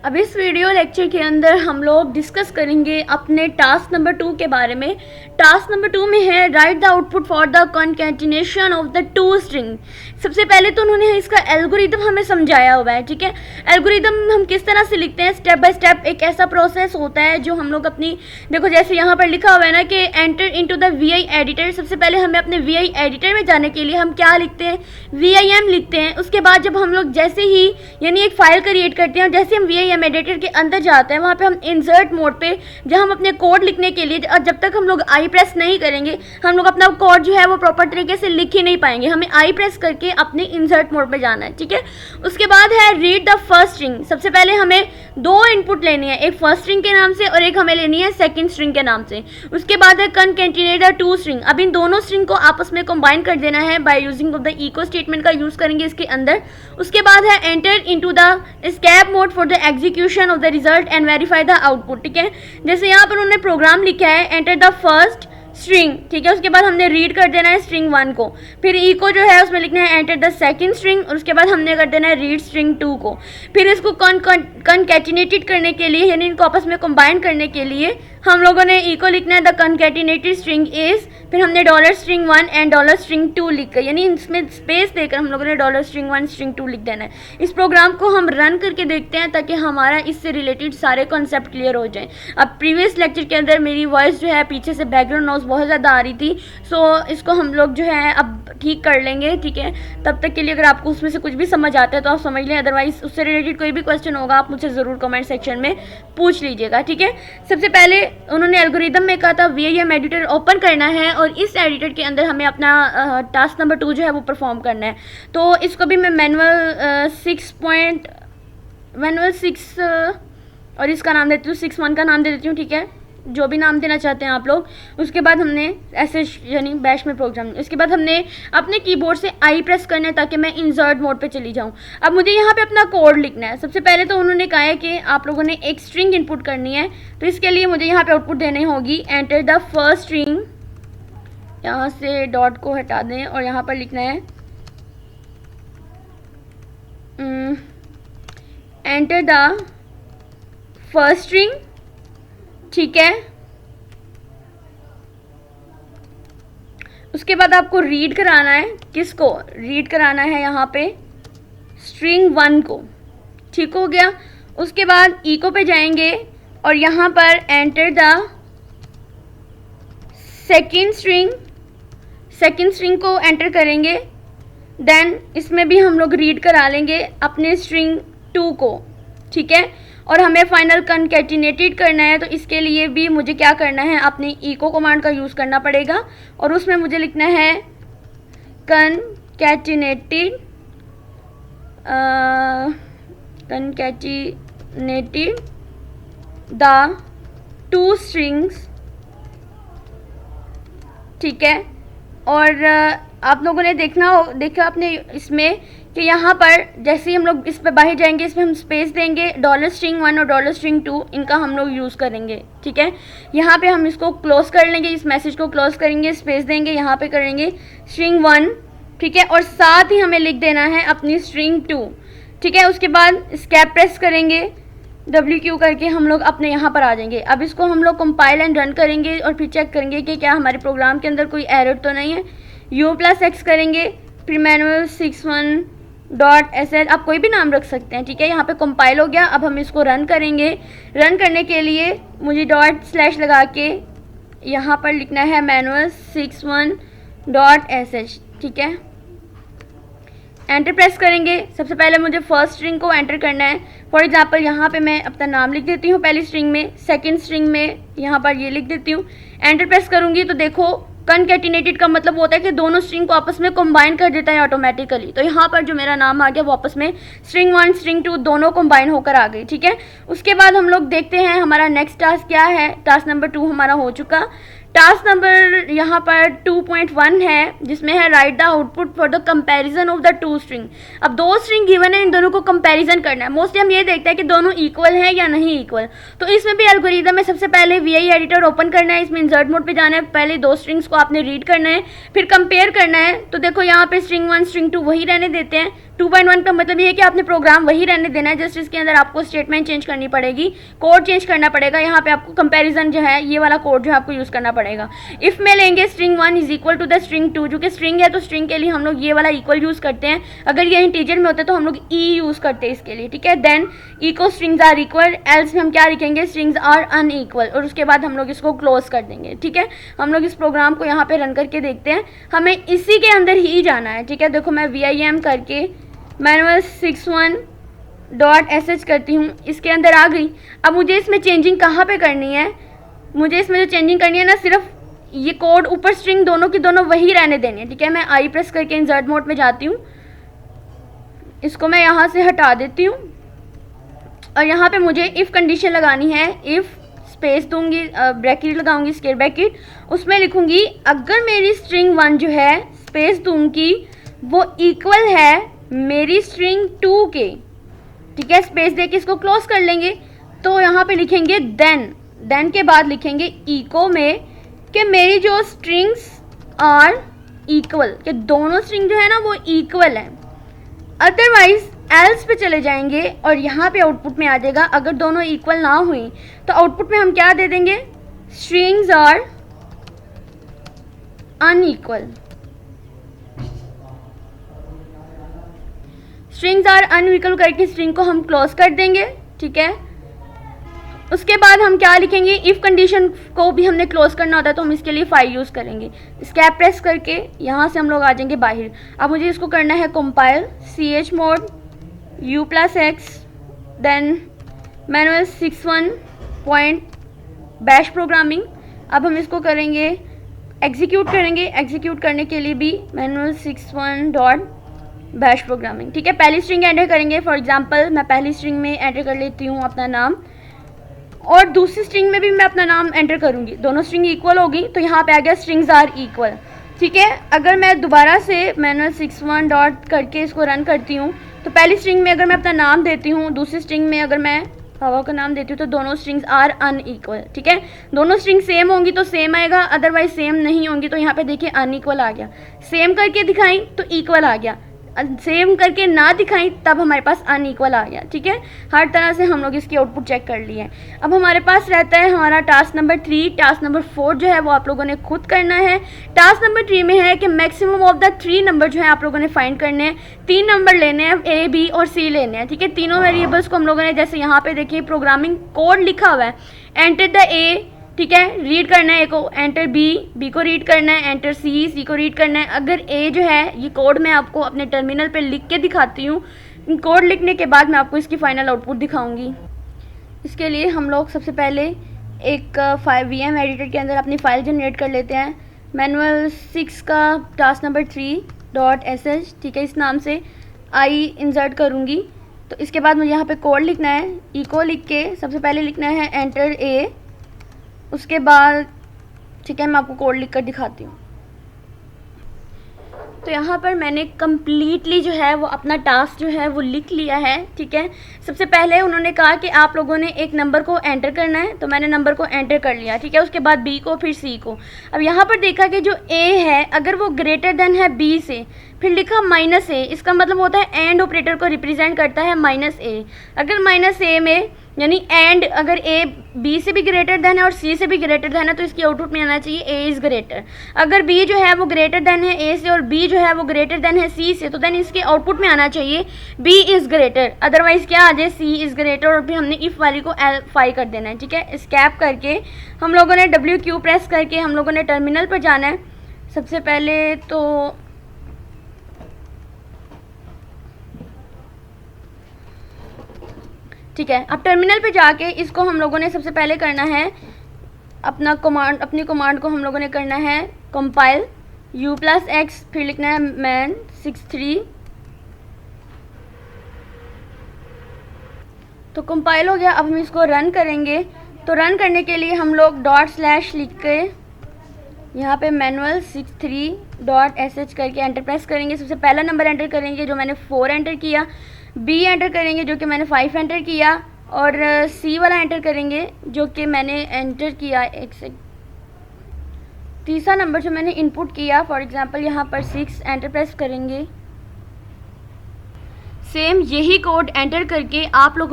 अब इस video lecture के अंदर हम लोग डिस्कस करेंगे अपने टास्क नंबर 2 के बारे में। टास्क नंबर 2 में है right the output for the concatenation of the two string. सबसे पहले तो उन्होंने इसका एल्गोरिदम हमें समझाया हुआ है, ठीक है। एल्गोरिदम हम किस तरह से लिखते हैं, स्टेप बाय स्टेप एक ऐसा प्रोसेस होता है जो हम लोग अपनी, देखो जैसे यहाँ पर लिखा हुआ है ना कि enter into the VI editor. सबसे पहले हमें अपने VI एडिटर में जाने के लिए हम क्या लिखते हैं, VIM लिखते हैं। उसके बाद जब हम लोग जैसे ही यानी एक फाइल क्रिएट करते हैं और जैसे हम VIM एडिटर के अंदर जाते हैं वहाँ पे हम इंसर्ट मोड पे जहाँ हम अपने कोड लिखने के लिए, और जब तक हम लोग आई प्रेस नहीं करेंगे हम लोग अपना कोड जो है वो प्रॉपर तरीके से लिख ही नहीं पाएंगे। हमें आई प्रेस करके अपने इंसर्ट मोड पे जाना है, ठीक है। उसके बाद है रीड द फर्स्ट स्ट्रिंग। सबसे पहले हमें दो इनपुट लेनी है, एक फर्स्ट स्ट्रिंग के नाम से और एक हमें लेनी है सेकंड स्ट्रिंग के नाम से। उसके बाद है कॉन्केटिनेट द टू स्ट्रिंग। अब इन दोनों स्ट्रिंग को आपस में कंबाइन कर देना है by using of the echo statement का यूज करेंगे इसके अंदर। उसके बाद है enter into the escape mode for the execution of the result and verify the output, ठीक है। जैसे यहाँ पर उन्होंने प्रोग्राम लिखा है एंटर द फर्स्ट स्ट्रिंग, ठीक है। उसके बाद हमने रीड कर देना है स्ट्रिंग 1 को, फिर इको जो है उसमें लिखना है एंटर द सेकंड स्ट्रिंग और उसके बाद हमने कर देना है रीड स्ट्रिंग 2 को। फिर इसको कॉन्केटिनेटेड करने के लिए यानी इनको आपस में कंबाइन करने के लिए हम लोगों ने इको लिखना है द कॉन्केटिनेटेड स्ट्रिंग इज, फिर हमने $1 एंड $2 लिखकर यानी इसमें स्पेस देकर हम लोगों ने $1 $2 लिख देना है। इस प्रोग्राम को हम रन करके देखते हैं ताकि हमारा इससे रिलेटेड सारे कॉन्सेप्ट क्लियर हो जाएं। अब प्रीवियस लेक्चर के अंदर मेरी वॉइस जो है पीछे से बैकग्राउंड नॉइज बहुत ज़्यादा आ रही थी, सो इसको हम लोग जो है अब ठीक कर लेंगे, ठीक है। तब तक के लिए अगर आपको उसमें से कुछ भी समझ आता है तो आप समझ लें, अदरवाइज उससे रिलेटेड कोई भी क्वेश्चन होगा आप मुझसे ज़रूर कमेंट सेक्शन में पूछ लीजिएगा, ठीक है। सबसे पहले उन्होंने एल्गोरिदम में कहा था VIM एडिटर ओपन करना है और इस एडिटर के अंदर हमें अपना टास्क नंबर 2 जो है वो परफॉर्म करना है। तो इसको भी मैं मैनुअल 6 और इसका नाम देती हूँ 6.1 का नाम दे देती हूँ, ठीक है, जो भी नाम देना चाहते हैं आप लोग। उसके बाद हमने ऐसे यानी बैश में प्रोग्राम, उसके बाद हमने अपने कीबोर्ड से आई प्रेस करना है ताकि मैं इंसर्ट मोड पे चली जाऊं। अब मुझे यहाँ पे अपना कोड लिखना है। सबसे पहले तो उन्होंने कहा है कि आप लोगों ने एक स्ट्रिंग इनपुट करनी है, तो इसके लिए मुझे यहाँ पे आउटपुट देनी होगी एंटर द फर्स्ट स्ट्रिंग। यहाँ से डॉट को हटा दें और यहाँ पर लिखना है एंटर द फर्स्ट स्ट्रिंग, ठीक है। उसके बाद आपको रीड कराना है, किसको रीड कराना है, यहाँ पे स्ट्रिंग 1 को, ठीक हो गया। उसके बाद इको पे जाएंगे और यहाँ पर एंटर द सेकंड स्ट्रिंग को एंटर करेंगे। देन इसमें भी हम लोग रीड करा लेंगे अपने स्ट्रिंग 2 को, ठीक है। और हमें फाइनल कॉन्केटिनेटेड करना है, तो इसके लिए भी मुझे क्या करना है, अपनी इको कमांड का यूज़ करना पड़ेगा और उसमें मुझे लिखना है कॉन्केटिनेटेड द टू स्ट्रिंग्स, ठीक है। और आप लोगों ने देखा आपने इसमें कि यहाँ पर जैसे ही हम लोग इस पर बाहर जाएंगे इसमें हम स्पेस देंगे, $1 और $2 इनका हम लोग यूज़ करेंगे, ठीक है। यहाँ पे हम इसको क्लोज कर लेंगे, इस मैसेज को क्लोज करेंगे, स्पेस देंगे, यहाँ पे करेंगे स्ट्रिंग 1, ठीक है। और साथ ही हमें लिख देना है अपनी स्ट्रिंग 2, ठीक है। उसके बाद एस्केप प्रेस करेंगे, WQ करके हम लोग अपने यहाँ पर आ जाएंगे। अब इसको हम लोग कंपाइल एंड रन करेंगे और फिर चेक करेंगे कि क्या हमारे प्रोग्राम के अंदर कोई एरर तो नहीं है। U+X करेंगे, फिर मैनुअल 6.1.sh, आप कोई भी नाम रख सकते हैं, ठीक है। यहाँ पे कंपाइल हो गया। अब हम इसको रन करेंगे। रन करने के लिए मुझे / लगा के यहाँ पर लिखना है मैनुअल 6.1.sh, ठीक है। एंटर प्रेस करेंगे। सबसे पहले मुझे फर्स्ट स्ट्रिंग को एंटर करना है। फॉर एग्जांपल यहाँ पे मैं अपना नाम लिख देती हूँ पहली स्ट्रिंग में, सेकंड स्ट्रिंग में यहाँ पर ये लिख देती हूँ। एंटर प्रेस करूँगी तो देखो कॉन्केटिनेटेड का मतलब होता है कि दोनों स्ट्रिंग को आपस में कंबाइन कर देता है ऑटोमेटिकली। तो यहाँ पर जो मेरा नाम आ गया वो आपस में स्ट्रिंग 1 स्ट्रिंग 2 दोनों कंबाइन होकर आ गई, ठीक है। उसके बाद हम लोग देखते हैं हमारा नेक्स्ट टास्क क्या है। टास्क नंबर 2 हमारा हो चुका। टास्क नंबर यहाँ पर 2.1 है, जिसमें है right the output for the comparison of the two string. अब दो स्ट्रिंग गिवन है, इन दोनों को कंपैरिजन करना है। मोस्टली हम ये देखते हैं कि दोनों इक्वल है या नहीं इक्वल, तो इसमें भी एल्गोरिदम में सबसे पहले वीआई एडिटर ओपन करना है, इसमें इंसर्ट मोड पे जाना है, पहले दो स्ट्रिंग्स को आपने रीड करना है, फिर कंपेयर करना है। तो देखो यहाँ पे स्ट्रिंग 1 स्ट्रिंग 2 वही रहने देते हैं। 2.1 का मतलब ये है कि आपने प्रोग्राम वही रहने देना है, जस्ट इसके अंदर आपको स्टेटमेंट चेंज करनी पड़ेगी, कोड चेंज करना पड़ेगा। यहाँ पे आपको कंपैरिजन जो है ये वाला कोड जो है आपको यूज़ करना पड़ेगा। इफ में लेंगे string 1 is equal to the string 2, जो कि स्ट्रिंग है तो स्ट्रिंग के लिए हम लोग ये वाला इक्वल यूज़ करते हैं। अगर ये इंटीजर में होता है तो हम लोग ई यूज़ करते हैं इसके लिए, ठीक है। Then echo strings are equal, else में हम क्या लिखेंगे, स्ट्रिंग्स आर अनइक्वल, और उसके बाद हम लोग इसको क्लोज कर देंगे, ठीक है। हम लोग इस प्रोग्राम को यहाँ पे रन करके देखते हैं, हमें इसी के अंदर ही जाना है, ठीक है। देखो मैं VIM करके manual61.sh करती हूँ, इसके अंदर आ गई। अब मुझे इसमें चेंजिंग कहाँ पे करनी है, मुझे इसमें जो चेंजिंग करनी है ना, सिर्फ ये कोड ऊपर स्ट्रिंग दोनों की दोनों वही रहने देनी है, ठीक है। मैं आई प्रेस करके इंसर्ट मोड में जाती हूँ, इसको मैं यहाँ से हटा देती हूँ, और यहाँ पे मुझे इफ़ कंडीशन लगानी है। इफ़ स्पेस दूंगी, ब्रैकेट लगाऊंगी, स्क्वायर ब्रैकेट, उसमें लिखूंगी अगर मेरी स्ट्रिंग 1 जो है स्पेस दूंगी वो इक्वल है मेरी स्ट्रिंग 2 के, ठीक है। स्पेस देके इसको क्लोज कर लेंगे, तो यहाँ पे लिखेंगे देन के बाद लिखेंगे इको में कि मेरी जो स्ट्रिंग्स आर इक्वल, कि दोनों स्ट्रिंग जो है ना वो इक्वल है। अदरवाइज एल्स पे चले जाएंगे और यहाँ पे आउटपुट में आ जाएगा अगर दोनों इक्वल ना हुई तो आउटपुट में हम क्या दे देंगे, strings are unequal. Strings are unequal करके स्ट्रिंग को हम क्लोज कर देंगे, ठीक है। उसके बाद हम क्या लिखेंगे, इफ़ कंडीशन को भी हमने क्लोज करना होता है तो हम इसके लिए फाइल यूज़ करेंगे। स्कैप प्रेस करके यहाँ से हम लोग आ जाएंगे बाहर। अब मुझे इसको करना है compile, chmod u+x, then manual61.bash programming. अब हम इसको करेंगे एग्जीक्यूट करेंगे, एग्जीक्यूट करने के लिए भी manual61.bash प्रोग्रामिंग, ठीक है। पहली स्ट्रिंग एंटर करेंगे, फॉर एग्जांपल मैं पहली स्ट्रिंग में एंटर कर लेती हूँ अपना नाम, और दूसरी स्ट्रिंग में भी मैं अपना नाम एंटर करूँगी, दोनों स्ट्रिंग इक्वल होगी तो यहाँ पे आ गया स्ट्रिंग्स आर इक्वल, ठीक है। अगर मैं दोबारा से manual61 डॉट करके इसको रन करती हूँ तो पहली स्ट्रिंग में अगर मैं अपना नाम देती हूँ, दूसरी स्ट्रिंग में अगर मैं हवा का नाम देती हूँ तो दोनों स्ट्रिंग्स आर अनइक्वल, ठीक है। दोनों स्ट्रिंग सेम होंगी तो सेम आएगा, अदरवाइज सेम नहीं होंगी तो यहाँ पे देखिए अनइक्वल आ गया। सेम करके दिखाई तो इक्वल आ गया, सेम करके ना दिखाई तब हमारे पास अनइक्वल आ गया, ठीक है। हर तरह से हम लोग इसकी आउटपुट चेक कर लिए। अब हमारे पास रहता है हमारा टास्क नंबर 3। टास्क नंबर 4 जो है वो आप लोगों ने खुद करना है। टास्क नंबर 3 में है कि मैक्सिमम ऑफ द 3 नंबर जो है आप लोगों ने फाइंड करने हैं। 3 नंबर लेने हैं, A, B और C लेने हैं, ठीक है। तीनों वेरिएबल्स को हम लोगों ने, जैसे यहाँ पे देखिए प्रोग्रामिंग कोड लिखा हुआ है, एंटर द A, ठीक है, रीड करना है A को, एंटर बी को रीड करना है, एंटर सी को रीड करना है। अगर A जो है, ये कोड मैं आपको अपने टर्मिनल पे लिख के दिखाती हूँ, कोड लिखने के बाद मैं आपको इसकी फाइनल आउटपुट दिखाऊंगी। इसके लिए हम लोग सबसे पहले एक VM एडिटर के अंदर अपनी फ़ाइल जनरेट कर लेते हैं। manual6 का टास्क नंबर 3.sh, ठीक है, इस नाम से आई इंसर्ट करूँगी। तो इसके बाद मुझे यहाँ पे कोड लिखना है, इको लिख के सबसे पहले लिखना है एंटर A, उसके बाद, ठीक है, मैं आपको कोड लिख कर दिखाती हूँ। तो यहाँ पर मैंने कम्प्लीटली जो है वो अपना टास्क जो है वो लिख लिया है, ठीक है। सबसे पहले उन्होंने कहा कि आप लोगों ने एक नंबर को एंटर करना है, तो मैंने नंबर को एंटर कर लिया, ठीक है। उसके बाद B को, फिर C को। अब यहाँ पर देखा कि जो A है अगर वो ग्रेटर देन है B से, फिर लिखा -A, इसका मतलब होता है एंड ऑपरेटर को रिप्रेजेंट करता है -A। अगर -A में यानी एंड अगर A B से भी ग्रेटर देन है और C से भी ग्रेटर देन है तो इसकी आउटपुट में आना चाहिए A इज़ ग्रेटर। अगर B जो है वो ग्रेटर देन है A से और B जो है वो ग्रेटर देन है C से, तो देन इसके आउटपुट में आना चाहिए B इज़ ग्रेटर, अदरवाइज़ क्या आ जाए C इज़ ग्रेटर, और फिर हमने इफ़ वाली को L5 कर देना है, ठीक है। स्कैप करके हम लोगों ने WQ प्रेस करके हम लोगों ने टर्मिनल पर जाना है। सबसे पहले तो ठीक है, अब टर्मिनल पे जाके इसको हम लोगों ने सबसे पहले करना है अपनी कमांड को हम लोगों ने करना है कंपाइल u+x, फिर लिखना है man63। तो कंपाइल हो गया। अब हम इसको रन करेंगे। तो रन करने के लिए हम लोग ./ लिख के यहाँ पे मैनुअल 63.sh करके एंटर प्रेस करेंगे। सबसे पहला नंबर एंटर करेंगे जो मैंने 4 एंटर किया, बी एंटर करेंगे जो कि मैंने 5 एंटर किया, और सी वाला एंटर करेंगे जो कि मैंने एंटर किया तीसरा नंबर जो मैंने इनपुट किया। फॉर एग्जांपल यहाँ पर 6 एंटर प्रेस करेंगे। सेम यही कोड एंटर करके आप लोगों